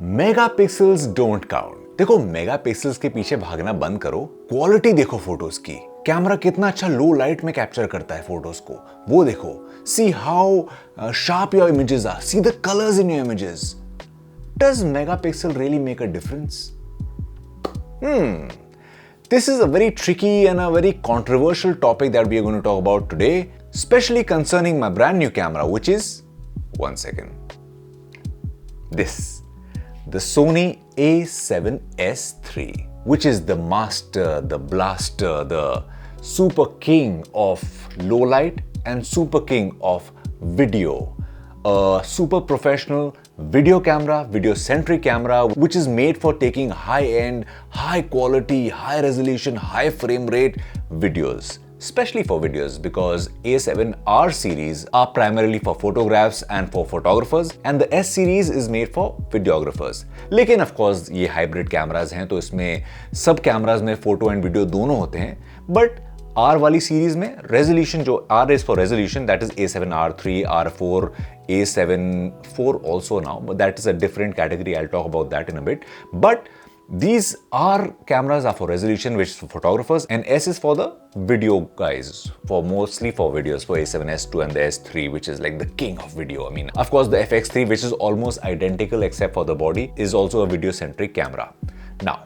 Megapixels don't count. देखो, megapixels के पीछे भागना बंद करो, क्वालिटी देखो फोटोज की। कैमरा कितना अच्छा लो लाइट में कैप्चर करता है फोटोज को, वो देखो। See how sharp your images are, see the colours in your images. Does megapixel really make a difference? This is a very tricky and a very controversial topic that we are going to talk about today, especially concerning my brand new camera, which is, one second, this, the Sony a7S III, which is the master, the blaster, the super king of low light and super king of video. A super professional video camera, video centric camera, which is made for taking high end, high quality, high resolution, high frame rate videos. Especially for videos, because A7R series are primarily for photographs and for photographers, and the S series is made for videographers. लेकिन of course ये hybrid cameras हैं, तो इसमें सब cameras में photo and video दोनों होते हैं, but R वाली सीरीज में रेजोल्यूशन, जो R is for resolution, that is A7R3, R4, A7 IV also now, but that is a different category. I'll talk about that in a bit. But these R cameras are for resolution, which is for photographers, and S is for the video guys, for mostly for videos, for A7S2 and the S3, which is like the king of video. I mean, of course, the FX3, which is almost identical except for the body, is also a video-centric camera. Now,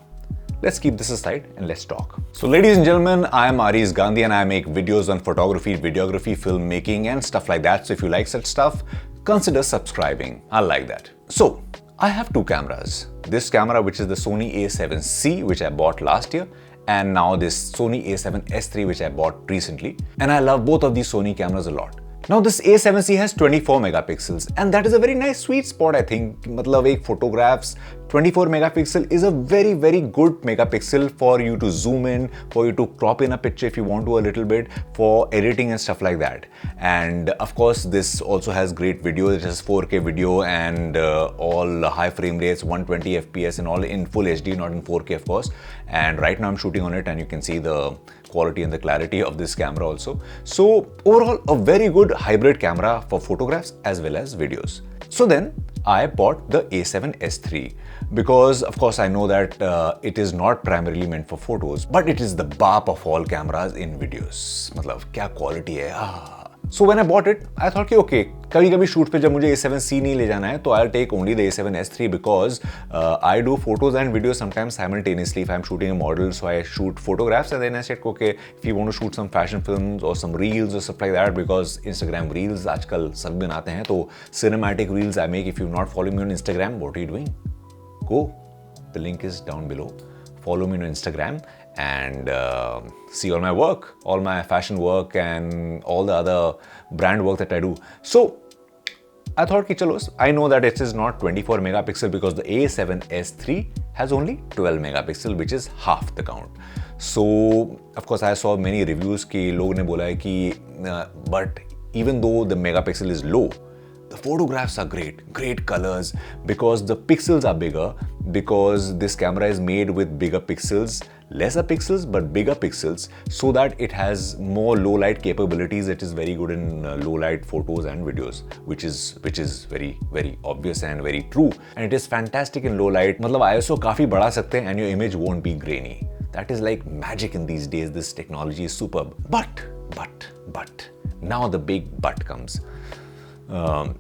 let's keep this aside and let's talk. So ladies and gentlemen, I am Aris Gandhi and I make videos on photography, videography, filmmaking and stuff like that. So if you like such stuff, consider subscribing. I like that. So I have two cameras. This camera, which is the Sony a7C, which I bought last year, and now this Sony a7S III, which I bought recently. And I love both of these Sony cameras a lot. Now this A7C has 24 megapixels and that is a very nice sweet spot, I think. मतलब एक photographs 24 megapixel is a very good megapixel for you to zoom in, for you to crop in a picture if you want to a little bit, for editing and stuff like that. And of course this also has great video. It has 4K video and all high frame rates, 120 FPS and all in full HD, not in 4K of course. And right now I'm shooting on it and you can see the quality and the clarity of this camera also. So overall a very good hybrid camera for photographs as well as videos. So then I bought the A7S III because of course I know that it is not primarily meant for photos, but it is the bap of all cameras in videos. मतलब क्या quality है. So when I bought it, I thought कि okay, कभी-कभी shoot पे जब मुझे A7C नहीं ले जाना है, तो I'll take only the A7S III because I do photos and videos sometimes simultaneously. If I'm shooting a model, so I shoot photographs and then I said okay, if you want to shoot some fashion films or some reels or stuff like that, because Instagram reels आजकल सब बनाते हैं, तो cinematic reels I make. If you're not following me on Instagram, what are you doing? Go. The link is down below. Follow me on Instagram and see all my work, all my fashion work and all the other brand work that I do. So I thought ki chalo, I know that it is not 24 megapixel because the A7S III has only 12 megapixel, which is half the count. So of course I saw many reviews ki log ne bola hai ki but even though the megapixel is low, the photographs are great colors because the pixels are bigger, because this camera is made with bigger pixels, lesser pixels but bigger pixels, so that it has more low light capabilities. It is very good in low light photos and videos, which is very obvious and very true. And it is fantastic in low light. मतलब ISO काफी बढ़ा सकते हैं and your image won't be grainy. That is like magic in these days. This technology is superb. But now the big but comes.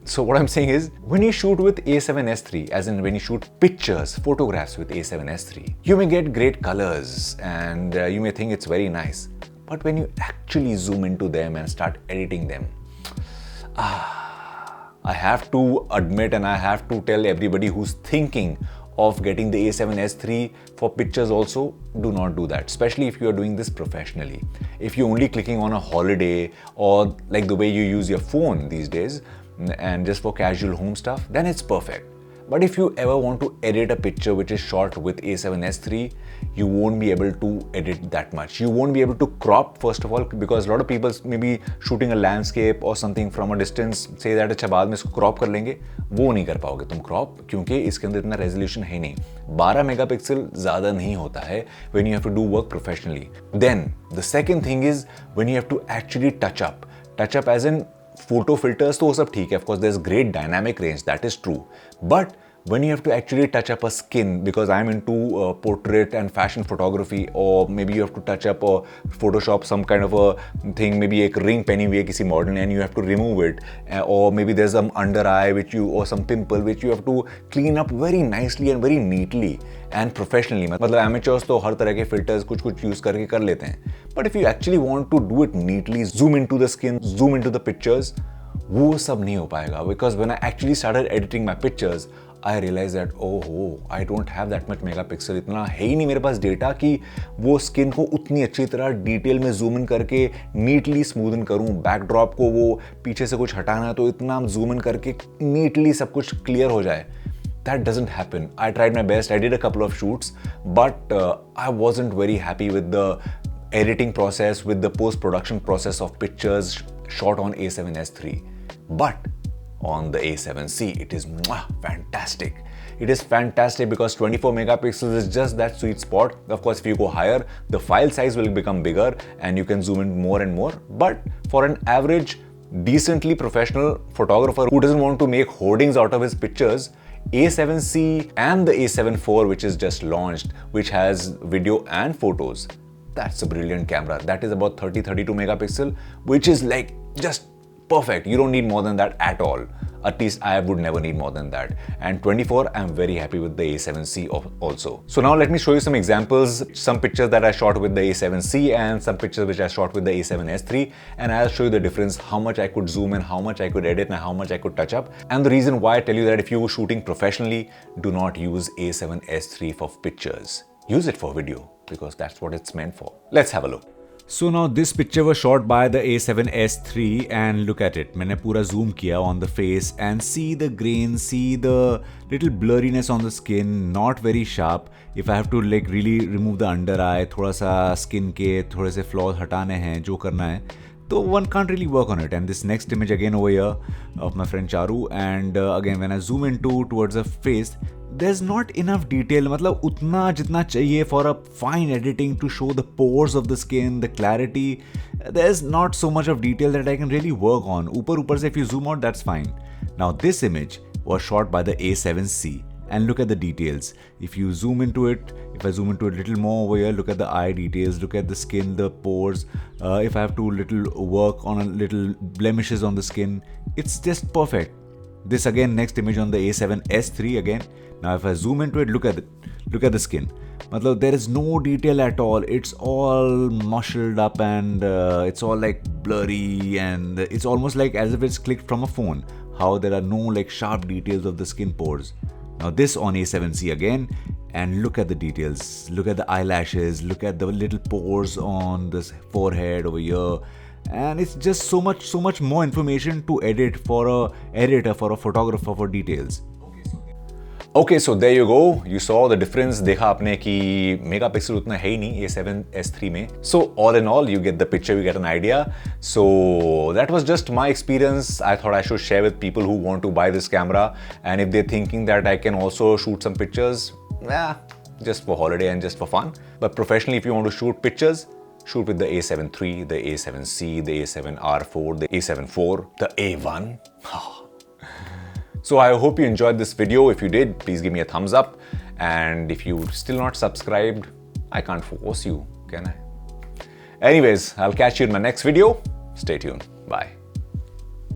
So what I'm saying is, when you shoot with A7S III, as in when you shoot pictures, photographs with A7S III, you may get great colors and you may think it's very nice. But when you actually zoom into them and start editing them, I have to admit and I have to tell everybody who's thinking of getting the A7S III for pictures also, do not do that, especially if you are doing this professionally. If you're only clicking on a holiday or like the way you use your phone these days and just for casual home stuff, then it's perfect. But if you ever want to edit a picture which is shot with A7S III, you won't be able to edit that much. You won't be able to crop, first of all, because a lot of people may be shooting a landscape or something from a distance, say that अच्छा बाद में इसको crop कर लेंगे, वो नहीं कर पाओगे तुम crop, क्योंकि इसके अंदर इतना resolution है नहीं. 12 मेगापिक्सल ज़्यादा नहीं होता है when you have to do work professionally. Then the second thing is when you have to actually touch up as in photo filters तो वो सब ठीक है, of course there's great dynamic range, that is true, but when you have to actually touch up a skin, because I'm into portrait and fashion photography, or maybe you have to touch up or Photoshop some kind of a thing, maybe a ring penny हुई है किसी model and you have to remove it, or maybe there's some under eye or some pimple which you have to clean up very nicely and very neatly and professionally. मतलब amateurs तो हर तरह के filters कुछ use करके कर लेते हैं, but if you actually want to do it neatly, zoom into the skin, zoom into the pictures, वो सब नहीं हो पाएगा. Because when I actually started editing my pictures, I realized that I don't have that much megapixel, इतना है ही नहीं मेरे पास data कि वो स्किन को उतनी अच्छी तरह डिटेल में जूम इन करके नीटली स्मूदन करूं. बैकड्रॉप को वो पीछे से कुछ हटाना है तो इतना जूम इन करके नीटली सब कुछ क्लियर हो जाए. That doesn't happen. I tried my best. I did a couple of shoots, but I wasn't very happy with the editing process, with the post-production process of pictures shot on A7S III. But on the A7C, it is fantastic. It is fantastic because 24 megapixels is just that sweet spot. Of course, if you go higher, the file size will become bigger and you can zoom in more and more. But for an average, decently professional photographer who doesn't want to make hoardings out of his pictures, A7C and the A7 IV, which is just launched, which has video and photos, that's a brilliant camera. That is about 32 megapixel, which is like just perfect. You don't need more than that at all. At least I would never need more than that. And 24, I'm very happy with the A7C also. So now let me show you some examples, some pictures that I shot with the A7C and some pictures which I shot with the A7S III, and I'll show you the difference, how much I could zoom in, how much I could edit, and how much I could touch up. And the reason why I tell you that if you were shooting professionally, do not use A7S III for pictures. Use it for video because that's what it's meant for. Let's have a look. So now this picture was shot by the A7S III and look at it. मैंने पूरा zoom किया on the face and see the grain, see the little blurriness on the skin, not very sharp. If I have to like really remove the under eye, थोड़ा सा skin के थोड़े से flaws हटाने हैं, जो करना है, so one can't really work on it. And this next image again over here of my friend Charu, and again when I zoom into towards the face, there's not enough detail. मतलब उतना जितना चाहिए for a fine editing to show the pores of the skin, the clarity. There's not so much of detail that I can really work on. ऊपर से if you zoom out, that's fine. Now this image was shot by the A7C. And look at the details. If you zoom into it, if I zoom into it a little more over here, look at the eye details, look at the skin, the pores. If I have to little work on a little blemishes on the skin, it's just perfect. This again, next image on the A7S III again. Now if I zoom into it, look at the skin. Matlab, there is no detail at all. It's all muscled up and it's all like blurry, and it's almost like as if it's clicked from a phone. How there are no like sharp details of the skin pores. Now this on A7C again, and look at the details. Look at the eyelashes, look at the little pores on this forehead over here. And it's just so much more information to edit for a editor, for a photographer, for details. Okay, so there you go. You saw the difference. देखा आपने कि megapixel उतना है ही नहीं A7S III में. So all in all, you get the picture, you get an idea. So that was just my experience. I thought I should share with people who want to buy this camera, and if they're thinking that I can also shoot some pictures, just for holiday and just for fun. But professionally, if you want to shoot pictures, shoot with the A7 III, the A7C, the A7R4, the A7 IV, the A1. So I hope you enjoyed this video. If you did, please give me a thumbs up. And if you're still not subscribed, I can't force you, can I? Anyways, I'll catch you in my next video. Stay tuned. Bye.